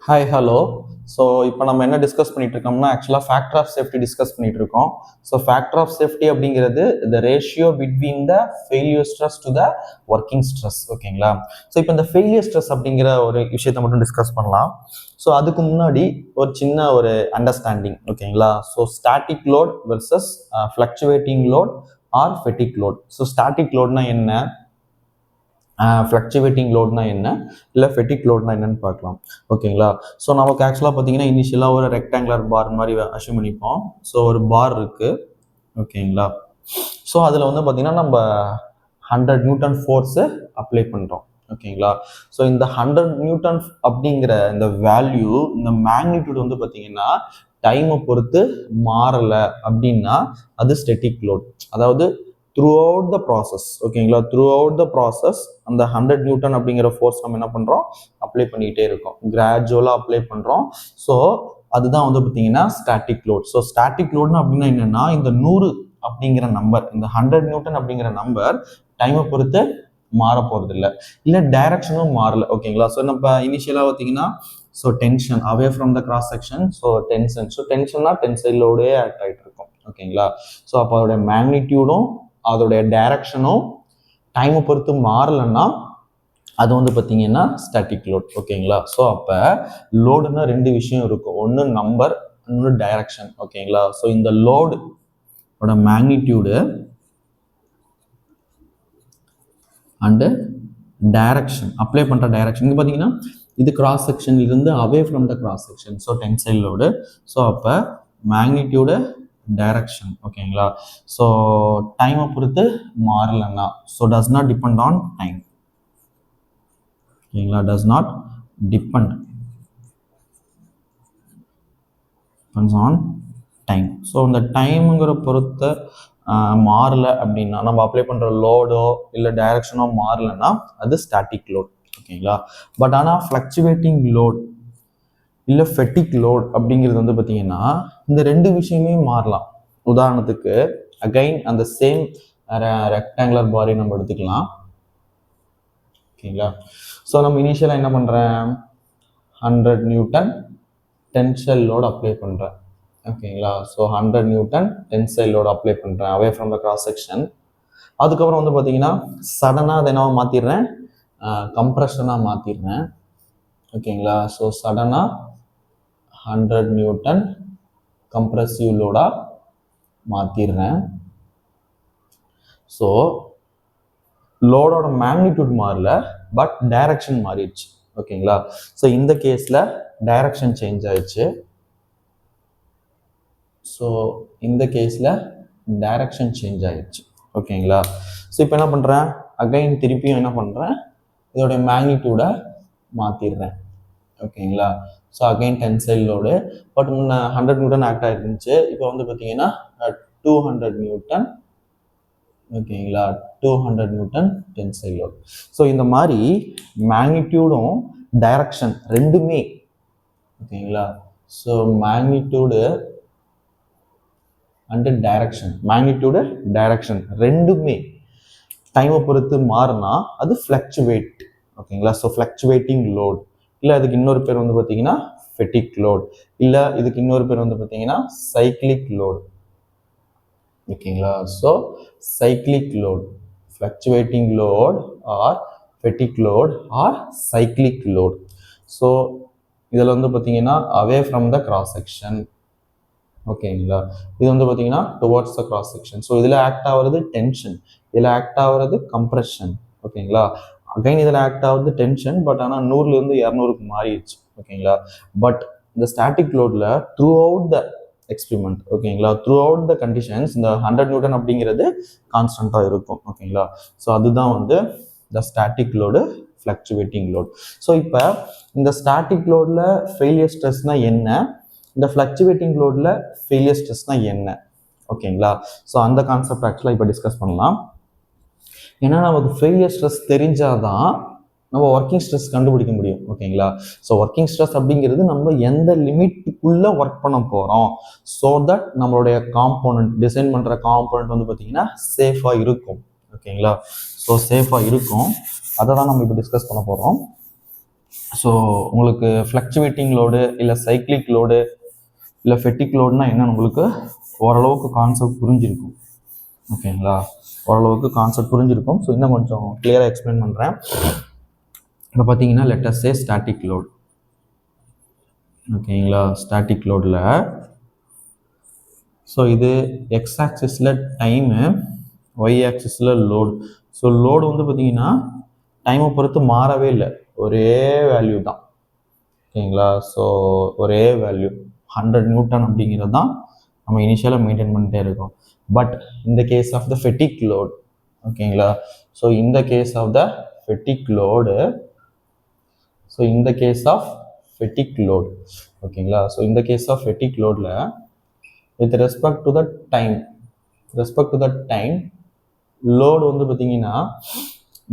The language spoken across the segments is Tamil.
Hi hello. ஸோ இப்போ நம்ம என்ன டிஸ்கஸ் பண்ணிட்டு இருக்கோம்னா ஆக்சுவலாக ஃபேக்டர் ஆஃப் சேஃப்டி டிஸ்கஸ் பண்ணிட்டு இருக்கோம். ஸோ ஃபேக்டர் ஆஃப் சேஃப்டி அப்படிங்கிறது the ratio between the failure stress to the working stress. ஓகேங்களா? ஸோ இப்போ இந்த ஃபெயிலியர் ஸ்ட்ரெஸ் அப்படிங்கிற ஒரு விஷயத்தை மட்டும் டிஸ்கஸ் பண்ணலாம். ஸோ அதுக்கு முன்னாடி ஒரு சின்ன ஒரு அண்டர்ஸ்டாண்டிங். ஓகேங்களா? So static load versus fluctuating load or fatigue load. So static லோட்னா என்ன, ஃப்ளக்சுவேட்டிங் லோட்னா என்ன, இல்லை ஃபெட்டிக் லோட்னா என்னன்னு பார்க்கலாம். ஓகேங்களா? ஸோ நமக்கு ஆக்சுவலாக பார்த்தீங்கன்னா இனிஷியலாக ஒரு ரெக்டாங்குலர் பார் மாதிரி அஷ்யூம் பண்ணிப்போம். ஸோ ஒரு பார் இருக்கு. ஓகேங்களா? ஸோ அதில் வந்து பார்த்தீங்கன்னா நம்ம 100 நியூட்டன் ஃபோர்ஸு அப்ளை பண்ணுறோம். ஓகேங்களா? ஸோ இந்த 100 நியூட்டன் அப்படிங்கிற இந்த வேல்யூ, இந்த மேக்னிடியூட் வந்து பார்த்தீங்கன்னா டைமை பொறுத்து மாறலை அப்படின்னா அது ஸ்டெட்டிக் லோட். அதாவது த்ரூ அவுட் த ப்ராசஸ். ஓகேங்களா? த்ரூ அவுட் த ப்ராசஸ் அந்த 100 நியூட்டன் அப்படிங்கிற ஃபோர்ஸ் நம்ம என்ன பண்ணுறோம், அப்ளை பண்ணிகிட்டே இருக்கோம். கிராஜுவலாக அப்ளை பண்ணுறோம். ஸோ அதுதான் வந்து பார்த்தீங்கன்னா ஸ்டாட்டிக் லோட். ஸோ ஸ்டாட்டிக் லோட்னு அப்படின்னா என்னென்னா, இந்த 100 அப்படிங்கிற நம்பர், இந்த 100 நியூட்டன் அப்படிங்கிற நம்பர் டைமை பொறுத்து மாற போகிறது இல்லை டைரக்ஷனும் மாறல. ஓகேங்களா? ஸோ நம்ம இனிஷியலாக பார்த்தீங்கன்னா so tension away from the cross section. So டென்ஷன்னா டென்சைல் லோடே ஆக்ட் ஆகிட்டு இருக்கும். ஓகேங்களா? ஸோ அப்போ அதோடைய மேக்னிடியூடும் அதோடைய டைரக்ஷனும் டைமை பொறுத்து மாறலைன்னா அது வந்து பார்த்தீங்கன்னா ஸ்டாட்டிக் லோட். ஓகேங்களா? ஸோ அப்போ லோடுன்னா ரெண்டு விஷயம் இருக்கும். ஒன்று நம்பர், இன்னொன்று டைரக்ஷன். ஓகேங்களா? ஸோ இந்த லோடோட மேக்னிடியூடு அண்டு டைரக்ஷன், அப்ளை பண்ணுற டைரக்ஷன். இங்கே பார்த்தீங்கன்னா இது கிராஸ் செக்ஷன் இருந்து away from the cross section. So tensile load. So அப்போ மேக்னிடியூடு, டைரக்ஷன். ஓகேங்களா? ஸோ டைமை பொறுத்து மாறலைன்னா so does not depend on time. ஓகேங்களா? Does not depend on time. So இந்த டைமுங்கிற பொறுத்த மாறலை அப்படின்னா, நம்ம அப்ளை பண்ணுற லோடோ இல்லை டைரக்ஷனோ மாறலைன்னா அது ஸ்டாட்டிக் லோட். ஓகேங்களா? பட் ஆனால் ஃப்ளக்சுவேட்டிங் லோட் இல்லை ஃபெட்டிக் லோட் அப்படிங்கிறது வந்து பார்த்தீங்கன்னா இந்த ரெண்டு விஷயமே மாறலாம். உதாரணத்துக்கு அகைன் அந்த சேம் ரெக்டாங்குலர் பாரை நம்ம எடுத்துக்கலாம். ஓகேங்களா? ஸோ நம்ம இனிஷியலாக என்ன பண்ணுறேன், 100 நியூட்டன் டென்சைல் லோடு அப்ளை பண்ணுறேன். ஓகேங்களா? So 100 newton tensile load apply பண்ணுறேன் away from the cross section. அதுக்கப்புறம் வந்து பார்த்தீங்கன்னா சடனாக அதை என்னவா மாற்றிடுறேன், கம்ப்ரெஷனாக மாற்றிடுறேன். ஓகேங்களா? ஸோ சடனாக 100 நியூட்டன் கம்ப்ரெசிவ் லோடாக மாற்றிடுறேன். ஸோ லோடோட மேக்னிடியூட் மாறல, பட் டைரக்ஷன் மாறிடுச்சு. ஓகேங்களா? ஸோ இந்த கேஸில் டைரக்ஷன் சேஞ்ச் ஆயிடுச்சு. ஸோ இந்த கேஸில் டைரக்ஷன் சேஞ்ச் ஆயிடுச்சு. ஓகேங்களா? ஸோ இப்போ என்ன பண்ணுறேன், அகைன் திருப்பியும் என்ன பண்ணுறேன், இதோடைய மேக்னிடியூடை மாற்றிடுறேன். ஓகேங்களா? So again tensile load. But முன்ன 100 நியூட்டன் ஆக்ட் ஆகிருந்துச்சு. இப்போ வந்து பார்த்தீங்கன்னா 200 நியூட்டன். ஓகேங்களா? 200 நியூட்டன் டென்சைல் லோட். ஸோ இந்த மாதிரி மேக்னிடியூடும் டைரக்ஷன் ரெண்டுமே. ஓகேங்களா? So magnitude and direction, magnitude direction ரெண்டுமே டைமை பொறுத்து மாறினா அது ஃப்ளக்சுவேட். ஓகேங்களா? So fluctuating load. இல்லை அதுக்கு இன்னொரு பேர் வந்து பார்த்தீங்கன்னா ஃபெட்டிக் லோட். இல்லை இதுக்கு இன்னொரு பேர் வந்து பார்த்தீங்கன்னா சைக்ளிக் லோட். ஓகேங்களா? So cyclic load, fluctuating load or fatigue load or cyclic load. So இதில் வந்து பார்த்தீங்கன்னா away from the cross section. ஓகேங்களா? இது வந்து பார்த்தீங்கன்னா towards the cross section. So இதில் ஆக்ட் ஆகிறது டென்ஷன், இதில் ஆக்ட் ஆகிறது கம்ப்ரெஷன். ஓகேங்களா? அகைன் இதில் ஆக்ட் ஆகுது டென்ஷன், பட் ஆனால் 100லேருந்து 200க்கு மாறிடுச்சு. ஓகேங்களா? பட் இந்த ஸ்டாட்டிக் லோடில் த்ரூ அவுட் த எக்ஸ்பிரிமெண்ட், ஓகேங்களா, த்ரூ அவுட் த கண்டிஷன்ஸ் இந்த 100 நியூட்டன் அப்படிங்கிறது கான்ஸ்டண்ட்டாக இருக்கும். ஓகேங்களா? ஸோ அதுதான் வந்து the static load, fluctuating load. So இப்போ இந்த ஸ்டாட்டிக் லோடில் ஃபெயிலியர் ஸ்ட்ரெஸ்னால் என்ன, இந்த ஃப்ளக்சுவேட்டிங் லோடில் ஃபெயிலியர் ஸ்ட்ரெஸ்னால் என்ன? ஓகேங்களா? ஸோ அந்த கான்செப்ட் ஆக்சுவலாக இப்போ டிஸ்கஸ் பண்ணலாம். ஏன்னா நமக்கு ஃபெயிலியர் ஸ்ட்ரெஸ் தெரிஞ்சாதான் நம்ம ஒர்க்கிங் ஸ்ட்ரெஸ் கண்டுபிடிக்க முடியும். ஓகேங்களா? ஸோ ஒர்க்கிங் ஸ்ட்ரெஸ் அப்படிங்கிறது நம்ம எந்த லிமிட்டுக்குள்ளே ஒர்க் பண்ண போகிறோம், ஸோ தட் நம்மளுடைய காம்போனன்ட், டிசைன் பண்ணுற காம்போனன்ட் வந்து பார்த்தீங்கன்னா சேஃபாக இருக்கும். ஓகேங்களா? ஸோ சேஃபாக இருக்கும், அதை தான் நம்ம இப்போ டிஸ்கஸ் பண்ண போகிறோம். ஸோ உங்களுக்கு ஃப்ளக்சுவேட்டிங் லோடு இல்லை சைக்ளிக் லோடு இல்லை ஃபெட்டிக் லோடுனா என்னன்னு உங்களுக்கு ஓரளவுக்கு கான்செப்ட் புரிஞ்சிருக்கும். ஓகேங்களா, ஓரளவுக்கு கான்செப்ட் புரிஞ்சிருக்கும். ஸோ இன்னும் கொஞ்சம் கிளியராக எக்ஸ்பிளைன் பண்ணுறேன். இப்போ பார்த்தீங்கன்னா let us say static load. ஓகேங்களா, ஸ்டாட்டிக் லோடில் ஸோ இது எக்ஸ் ஆக்சிஸில் டைமு, ஒய் ஆக்சிஸில் லோடு. ஸோ லோடு வந்து பார்த்தீங்கன்னா டைமை பொறுத்து மாறவே இல்லை, ஒரே வேல்யூ தான். ஓகேங்களா, ஸோ ஒரே வேல்யூ 100 நியூட்டன் அப்படிங்கிறது தான் நம்ம இனிஷியலாக மெயின்டைன் பண்ணிட்டே இருக்கோம். பட் இந்த case of the fatigue load, ஓகேங்களா, ஸோ இந்த case of the fatigue load, so இந்த கேஸ் ஆஃப் ஃபெட்டிக் லோடு, ஓகேங்களா, ஸோ இந்த கேஸ் ஆஃப் ஃபெட்டிக் லோடில் with respect to the time load வந்து பார்த்தீங்கன்னா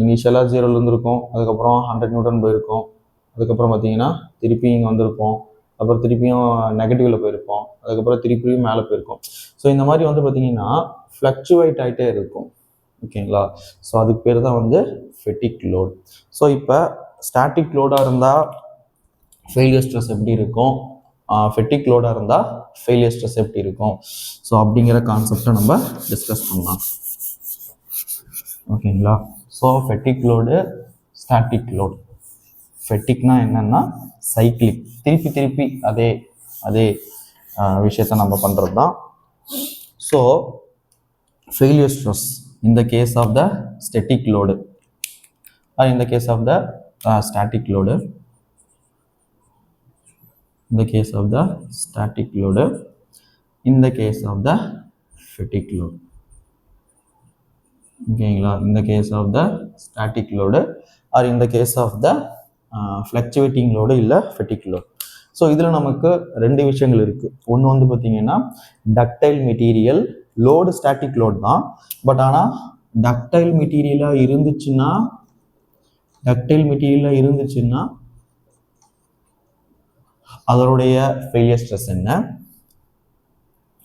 இனிஷியலாக 0லேருந்து இருக்கும், அதுக்கப்புறம் 100 நியூட்டன் போயிருக்கும், அதுக்கப்புறம் பார்த்தீங்கன்னா திருப்பி இங்கே வந்திருப்போம், அப்புறம் திருப்பியும் நெகட்டிவில் போயிருப்போம், அதுக்கப்புறம் திருப்பியும் மேலே போயிருக்கும். ஸோ இந்த மாதிரி வந்து பார்த்தீங்கன்னா ஃப்ளக்சுவேட் ஆகிட்டே இருக்கும். ஓகேங்களா, ஸோ அதுக்கு பேர் தான் வந்து ஃபெட்டிக் லோட். ஸோ இப்போ ஸ்டாட்டிக் லோடாக இருந்தால் ஃபெயிலியர் ஸ்ட்ரெஸ் எப்படி இருக்கும், ஃபெட்டிக் லோடாக இருந்தால் ஃபெயிலியர் ஸ்ட்ரெஸ் எப்படி இருக்கும், ஸோ அப்படிங்கிற கான்செப்டை நம்ம டிஸ்கஸ் பண்ணலாம். ஓகேங்களா, so fatigue load, static load. ஃபெட்டிக்னா என்னன்னா சைக்ளிக், திருப்பி திருப்பி அதே அதே விஷயத்தை நம்ம பண்ணுறது தான். So failure stress in the case of the static load or in the case of the static load, in the case of the static load, in the case of the fatigue load. ஓகேங்களா, in the case of the static load or in the case of the fluctuating load இல்லை fatigue load. ஸோ இதில் நமக்கு ரெண்டு விஷயங்கள் இருக்குது. ஒன்று வந்து பார்த்தீங்கன்னா ductile material load, static load தான். பட் ஆனால் டக்டைல் மெட்டீரியலாக இருந்துச்சுன்னா அதனுடைய ஃபெயிலியர் ஸ்ட்ரெஸ் என்ன,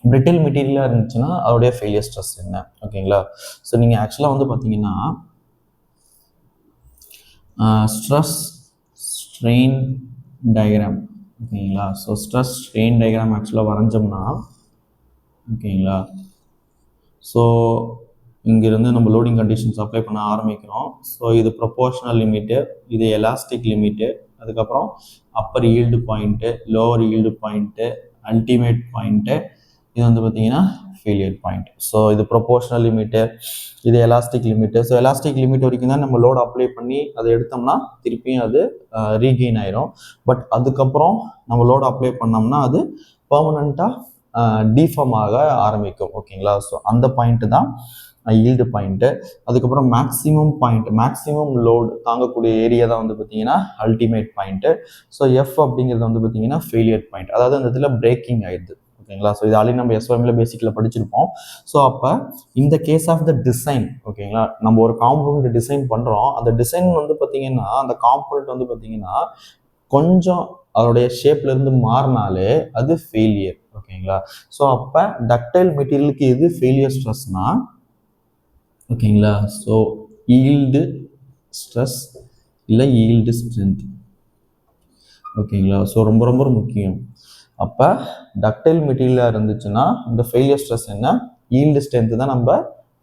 பிரிட்டில் மெட்டீரியலாக இருந்துச்சுன்னா அதோடைய ஃபெயிலியர் ஸ்ட்ரெஸ் என்ன. ஓகேங்களா, ஸோ நீங்கள் ஆக்சுவலாக வந்து பார்த்தீங்கன்னா ஸ்ட்ரெஸ் ஸ்ட்ரெயின் டயக்ராம், ஓகேங்களா, ஸோ ஸ்ட்ரெஸ் ஸ்ட்ரெயின் டயக்ராம் ஆக்சுவலாக வரைஞ்சோம்னா, ஓகேங்களா, ஸோ இங்கிருந்து நம்ம லோடிங் கண்டிஷன்ஸ் அப்ளை பண்ண ஆரம்பிக்கிறோம். ஸோ இது ப்ரொபோர்ஷனல் லிமிட்டு, இது எலாஸ்டிக் லிமிட்டு, அதுக்கப்புறம் upper yield point, lower yield point, ultimate point, இது வந்து பார்த்தீங்கன்னா ஃபெயிலியர் பாயிண்ட். ஸோ இது ப்ரொபோர்ஷனல் லிமிட்டு, இது elastic limit. So elastic limit வரைக்கும் தான் நம்ம லோடு அப்ளை பண்ணி அதை எடுத்தோம்னா திருப்பியும் அது ரீகெயின் ஆயிரும். பட் அதுக்கப்புறம் நம்ம லோடு அப்ளை பண்ணோம்னா அது பர்மனண்ட்டாக டிஃபார்ம் ஆக ஆரம்பிக்கும். ஓகேங்களா, ஸோ அந்த பாயிண்ட்டு தான் ஈல்டு பாயிண்ட்டு. அதுக்கப்புறம் மேக்ஸிமம் லோடு தாங்கக்கூடிய ஏரியா தான் வந்து பார்த்தீங்கன்னா அல்டிமேட் பாயிண்ட்டு. ஸோ எஃப் அப்படிங்கிறது வந்து பார்த்தீங்கன்னா ஃபெயிலியர் பாயிண்ட், அதாவது அந்த இதில் பிரேக்கிங் ஆயிடுது. ஓகேங்களா, ஸோ இது ஆல்ரெடி நம்ம எஸ்ஒஎம்ல பேசிக்கில் படிச்சிருப்போம். ஸோ அப்போ இந்த கேஸ் ஆஃப் த டிசைன், ஓகேங்களா, நம்ம ஒரு காம்பவுண்ட் டிசைன் பண்ணுறோம், அந்த டிசைன் வந்து பார்த்தீங்கன்னா அந்த காம்பவுண்ட் வந்து பார்த்தீங்கன்னா கொஞ்சம் அதோடைய ஷேப்லேருந்து மாறினாலே அது ஃபெயிலியர். ஓகேங்களா, ஸோ அப்போ டக்டைல் மெட்டீரியலுக்கு எது ஃபெயிலியர் ஸ்ட்ரெஸ்னா, ஓகேங்களா, ஸோ ஈல்டு ஸ்ட்ரெஸ் இல்லை ஈல்டு ஸ்ட்ரென்த். ஓகேங்களா, ஸோ ரொம்ப ரொம்ப முக்கியம். அப்போ டக்டைல் மெட்டீரியலாக இருந்துச்சுன்னா இந்த ஃபெயிலியர் ஸ்ட்ரெஸ் என்ன, ஈல்டு ஸ்ட்ரென்த்து தான் நம்ம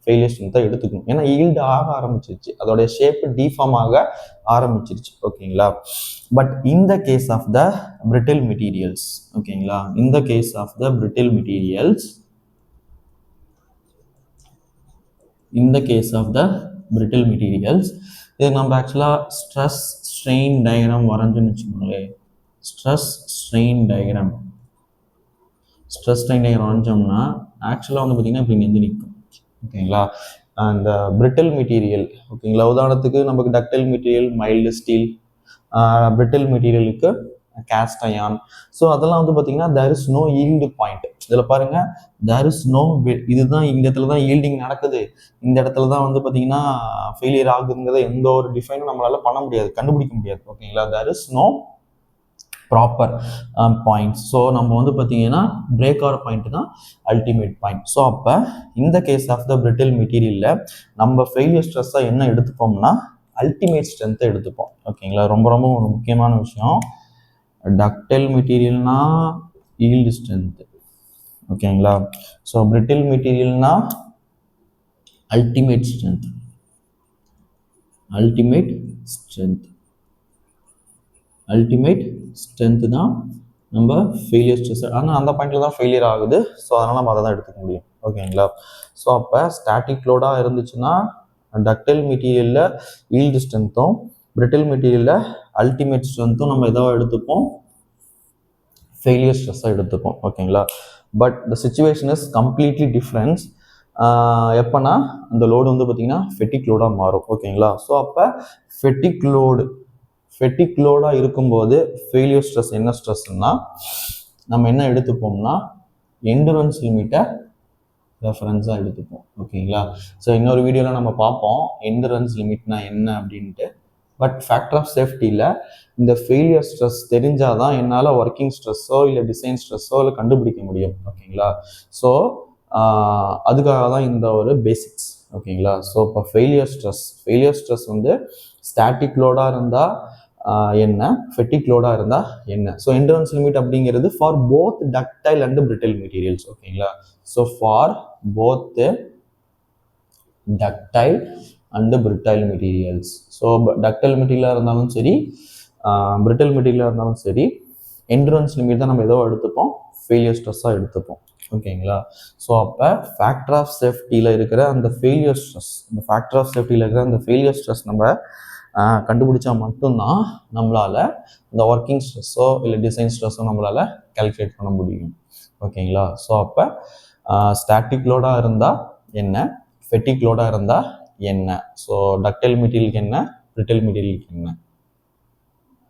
ஃபெயிலியர் ஸ்ட்ரென்த்தை எடுத்துக்கணும். ஏன்னா ஈல்டு ஆக ஆரம்பிச்சிருச்சு, அதோடைய ஷேப்பு டிஃபார்ம் ஆக ஆரம்பிச்சிருச்சு. ஓகேங்களா, பட் இந்த case of the brittle materials, ஓகேங்களா, இந்த case of the brittle materials, in the case of the brittle materials, இது நம்ம ஆக்சுவலாக ஸ்ட்ரெஸ் ஸ்ட்ரெயின் டயக்ராம் வரைஞ்சோன்னு வச்சுக்கோங்களேன். ஸ்ட்ரெஸ் ஸ்ட்ரெயின் டயக்ராம் வரைஞ்சோம்னா ஆக்சுவலாக வந்து பார்த்தீங்கன்னா இப்போ இங்கே நிற்கும். ஓகேங்களா, அந்த பிரிட்டில் மெட்டீரியல், ஓகேங்களா, உதாரணத்துக்கு நமக்கு ductile material mild steel, brittle மெட்டீரியலுக்கு கேஸ்ட் அயான். ஸோ அதெல்லாம் வந்து பார்த்தீங்கன்னா there is no yield point. இதில் பாருங்க, தேர் இஸ் நோ, இதுதான் இந்த இடத்துல தான் ஈல்டிங் நடக்குது, இந்த இடத்துல தான் வந்து பார்த்தீங்கன்னா ஃபெயிலியர் ஆகுதுங்கிறத எந்த ஒரு டிஃபைனும் நம்மளால பண்ண முடியாது, கண்டுபிடிக்க முடியாது. ஓகேங்களா, there is no proper points. So நம்ம வந்து பார்த்தீங்கன்னா பிரேக் ஆர் பாயிண்ட் தான் அல்டிமேட் பாயிண்ட். ஸோ அப்போ இந்த கேஸ் ஆஃப் த பிரிட்டில் மெட்டீரியலில் நம்ம ஃபெயிலியர் ஸ்ட்ரெஸ்ஸாக என்ன எடுத்துப்போம்னா அல்டிமேட் ஸ்ட்ரென்த்தை எடுத்துப்போம். ஓகேங்களா, ரொம்ப ரொம்ப ஒரு முக்கியமான விஷயம். டக்டைல் மெட்டீரியல்னா ஈல்டு ஸ்ட்ரென்த். ஓகேங்களா, ஸோ பிரிட்டில் மெட்டீரியல்னா அல்டிமேட் ஸ்ட்ரென்த். அல்டிமேட் ஸ்ட்ரென்த் தான் நம்ம ஃபெயிலியர் ஸ்ட்ரெஸ். ஆனால் அந்த பாயிண்ட்ல தான் ஃபெயிலியர் ஆகுது. ஸோ அதனால் நம்ம அதை தான் எடுத்துக்க முடியும். ஓகேங்களா, ஸோ அப்போ ஸ்டாட்டிக் லோடாக இருந்துச்சுன்னா டக்டைல் மெட்டீரியலில் ஈல்டு ஸ்ட்ரென்த்தும் பிரிட்டில் மெட்டீரியலில் அல்டிமேட் ஸ்ட்ரென்த்தும் நம்ம எதாவது எடுத்துப்போம், ஃபெயிலியர் ஸ்ட்ரெஸ்ஸாக எடுத்துப்போம். ஓகேங்களா, but the situation is completely difference. எப்போனா அந்த லோடு வந்து பார்த்தீங்கன்னா ஃபெட்டிக் லோடாக மாறும். ஓகேங்களா, ஸோ அப்போ ஃபெட்டிக் லோடாக இருக்கும்போது ஃபெயிலியர் ஸ்ட்ரெஸ் என்ன ஸ்ட்ரெஸ்ன்னா நம்ம என்ன எடுத்துப்போம்னா எண்டுரன்ஸ் லிமிட்டை ரெஃபரன்ஸாக எடுத்துப்போம். ஓகேங்களா, ஸோ இன்னொரு வீடியோவில் நம்ம பார்ப்போம் எண்டுரன்ஸ் லிமிட்னா என்ன அப்படின்ட்டு. பட் ஃபேக்டர் ஆஃப் சேஃப்டியில் இந்த ஃபெயிலியர் ஸ்ட்ரெஸ் தெரிஞ்சால் தான் என்னால் ஒர்க்கிங் ஸ்ட்ரெஸ்ஸோ இல்லை டிசைன் ஸ்ட்ரெஸ்ஸோ இல்லை கண்டுபிடிக்க முடியும். ஓகேங்களா, ஸோ அதுக்காக தான் இந்த ஒரு பேசிக்ஸ். ஓகேங்களா, ஸோ இப்போ ஃபெயிலியர் ஸ்ட்ரெஸ் வந்து ஸ்டாட்டிக் லோடாக இருந்தால் என்ன, ஃபெட்டிக் லோடாக இருந்தால் என்ன. ஸோ எண்டுரன்ஸ் லிமிட் அப்படிங்கிறது for both ductile and brittle materials. ஓகேங்களா, so for both ductile and brittle materials. So ductile மெட்டீரியலாக இருந்தாலும் சரி, பிரிட்டில் மெட்டீரியலாக இருந்தாலும் சரி, எண்டுரன்ஸ் லிமிட் தான் நம்ம ஏதோ எடுத்துப்போம், ஃபெயிலியர் ஸ்ட்ரெஸ்ஸாக எடுத்துப்போம். ஓகேங்களா, ஸோ அப்போ ஃபேக்டர் ஆஃப் சேஃப்டியில் இருக்கிற அந்த ஃபெயிலியர் ஸ்ட்ரெஸ் நம்ம கண்டுபிடிச்சா மட்டும்தான் நம்மளால் இந்த ஒர்க்கிங் ஸ்ட்ரெஸ்ஸோ இல்லை டிசைன் ஸ்ட்ரெஸ்ஸோ நம்மளால் கால்குலேட் பண்ண முடியும். ஓகேங்களா, ஸோ அப்போ ஸ்டாட்டிக் லோடாக இருந்தால் என்ன, ஃபெட்டிக் லோடாக இருந்தால் என்ன, ஸோ டக்டைல் மெட்டீரியலுக்கு என்ன, பிரிட்டில் மெட்டீரியலுக்கு என்ன.